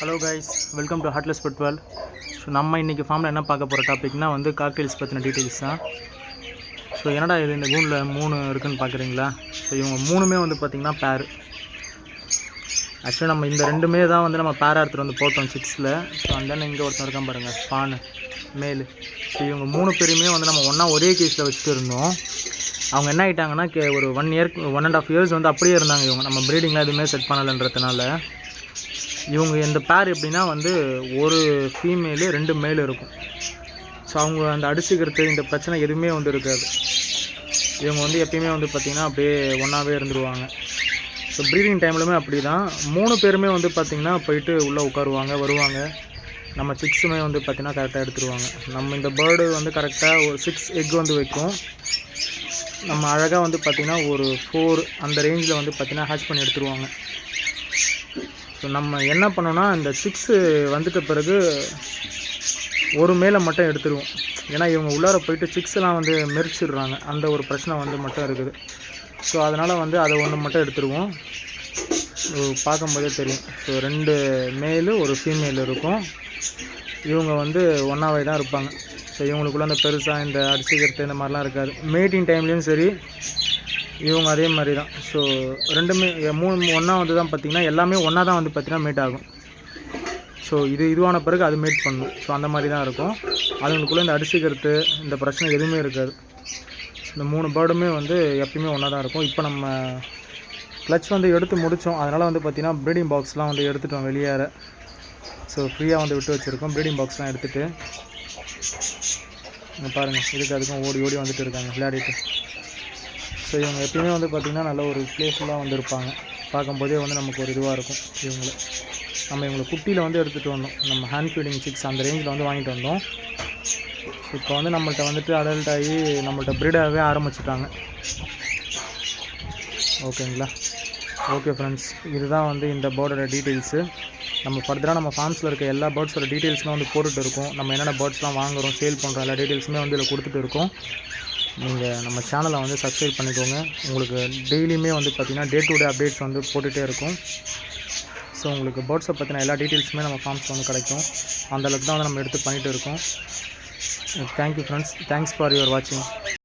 Hello guys, welcome to heartless football. So நம்ம இன்றைக்கி ஃபார்மில் என்ன பார்க்க போகிற டாபிக்னால் வந்து காக்டெயில்ஸ் பற்றின டீட்டெயில்ஸ் தான். ஸோ என்னடா இது இந்த கூண்டில் 3 இருக்குதுன்னு பார்க்குறீங்களா? ஸோ இவங்க 3மே வந்து பார்த்திங்கன்னா பேர். ஆக்சுவலி நம்ம இந்த 2மே தான் வந்து நம்ம பேராக எடுத்துகிட்டு வந்து போட்டோம் சிக்ஸில். ஸோ அந்த இங்கே ஒருத்தர் இருக்கான் பாருங்கள், ஸ்பானு மேலு. ஸோ இவங்க 3 பேருமே வந்து நம்ம ஒன்றா ஒரே கேஸில் வச்சுட்டு இருந்தோம். அவங்க என்ன ஆகிட்டாங்கன்னா ஒரு 1.5 இயர்ஸ் வந்து அப்படியே இருந்தாங்க. இவங்க நம்ம ப்ரீடிங்லாம் எதுவுமே செட் பண்ணலைன்றதுனால இவங்க இந்த பேர் எப்படின்னா வந்து ஒரு ஃபீமேலு 2 மேல் இருக்கும். ஸோ அவங்க அந்த அடிச்சுக்கிறது இந்த பிரச்சனை எதுவுமே வந்து இருக்காது. இவங்க வந்து எப்பயுமே வந்து பார்த்திங்கன்னா அப்படியே ஒன்றாவே இருந்துருவாங்க. ஸோ ப்ரீடிங் டைம்லுமே அப்படி தான் 3 பேருமே வந்து பார்த்திங்கன்னா போயிட்டு உள்ளே உட்காருவாங்க, வருவாங்க. நம்ம சிக்ஸுமே வந்து பார்த்திங்கன்னா கரெக்டாக எடுத்துருவாங்க. நம்ம இந்த பேர்டு வந்து கரெக்டாக ஒரு 6 எக் வந்து வைக்கும். நம்ம அழகாக வந்து பார்த்திங்கன்னா ஒரு 4 அந்த ரேஞ்சில் வந்து பார்த்திங்கன்னா ஹேட்ச் பண்ணி எடுத்துருவாங்க. ஸோ நம்ம என்ன பண்ணோன்னா இந்த 6 வந்துட்ட பிறகு ஒரு மேலே மட்டும் எடுத்துருவோம். ஏன்னா இவங்க உள்ளார போயிட்டு சிக்ஸ்லாம் வந்து மெரிச்சிடுறாங்க, அந்த ஒரு பிரச்சனை வந்து மட்டும் இருக்குது. ஸோ அதனால் வந்து அதை ஒன்று மட்டும் எடுத்துருவோம். பார்க்கும்போதே தெரியும். ஸோ 2 மேலு ஒரு ஃபீமேல் இருக்கும். இவங்க வந்து ஒன்றாவே தான் இருப்பாங்க. ஸோ இவங்களுக்குள்ள அந்த பெருசாக இந்த அடிச்சுக்கிறது இந்த மாதிரிலாம் இருக்காது. மீட்டிங் டைம்லேயும் சரி இவங்க அதே மாதிரி தான். ஸோ 2மே 3 ஒன்றா வந்து தான் பார்த்திங்கன்னா எல்லாமே ஒன்றா தான் வந்து பார்த்திங்கன்னா மீட் ஆகும். ஸோ இதுவான பிறகு அது மீட் பண்ணும். ஸோ அந்த மாதிரி தான் இருக்கும். அதுங்களுக்குள்ளே இந்த அடிச்சுக்கிறது இந்த பிரச்சனை எதுவுமே இருக்காது. இந்த 3 பேர்டுமே வந்து எப்பயுமே ஒன்றா தான் இருக்கும். இப்போ நம்ம கிளச் வந்து எடுத்து முடித்தோம். அதனால் வந்து பார்த்திங்கன்னா ப்ரீடிங் பாக்ஸ்லாம் வந்து எடுத்துட்டோம் வெளியேற. ஸோ ஃப்ரீயாக வந்து விட்டு வச்சுருக்கோம். ப்ரீடிங் பாக்ஸ்லாம் எடுத்துகிட்டு பாருங்கள், இதுக்கு அதுக்கும் ஓடி ஓடி வந்துட்டு இருக்காங்க விளையாடிட்டு. ஸோ இவங்க எப்பயுமே வந்து பார்த்திங்கன்னா நல்ல ஒரு ப்ளேஃபுல்லாக வந்து இருப்பாங்க. பார்க்கும்போதே வந்து நமக்கு ஒரு இதுவாக இருக்கும். இவங்களை குட்டியில் வந்து எடுத்துகிட்டு வந்தோம். நம்ம ஹேண்ட் ஃபீடிங் சிக்ஸ் அந்த ரேஞ்சில் வந்து வாங்கிட்டு வந்தோம். இப்போ வந்து நம்மள்ட்ட வந்துட்டு அடல்ட் ஆகி நம்மள்ட்ட ப்ரீடாகவே ஆரம்பிச்சிட்டாங்க. ஓகேங்களா? ஓகே ஃப்ரெண்ட்ஸ், இதுதான் வந்து இந்த பேர்டோட டீட்டெயில்ஸு. நம்ம ஃபர்தராக நம்ம ஃபார்ம்ஸில் இருக்க எல்லா பேர்ட்ஸோட டீட்டெயில்ஸ்லாம் வந்து போட்டுட்டு இருக்கோம். நம்ம என்னென்ன பேர்ட்ஸ்லாம் வாங்குகிறோம், சேல் பண்ணுறோம், எல்லா டீட்டெயில்ஸுமே வந்து இதில் கொடுத்துட்டு இருக்கோம். நீங்கள் நம்ம சேனலை வந்து சப்ஸ்கிரைப் பண்ணிக்கோங்க. உங்களுக்கு டெய்லியுமே வந்து பார்த்திங்கன்னா டே டு டே அப்டேட்ஸ் வந்து போட்டுகிட்டே இருக்கும். ஸோ உங்களுக்கு பேர்ட்ஸை பற்றின எல்லா டீட்டெயில்ஸுமே நம்ம ஃபார்ம்ஸில் வந்து கிடைக்கும். அந்தளவுக்கு தான் வந்து நம்ம எடுத்து பண்ணிகிட்டு இருக்கோம். Thank you friends, thanks for your வாட்சிங்.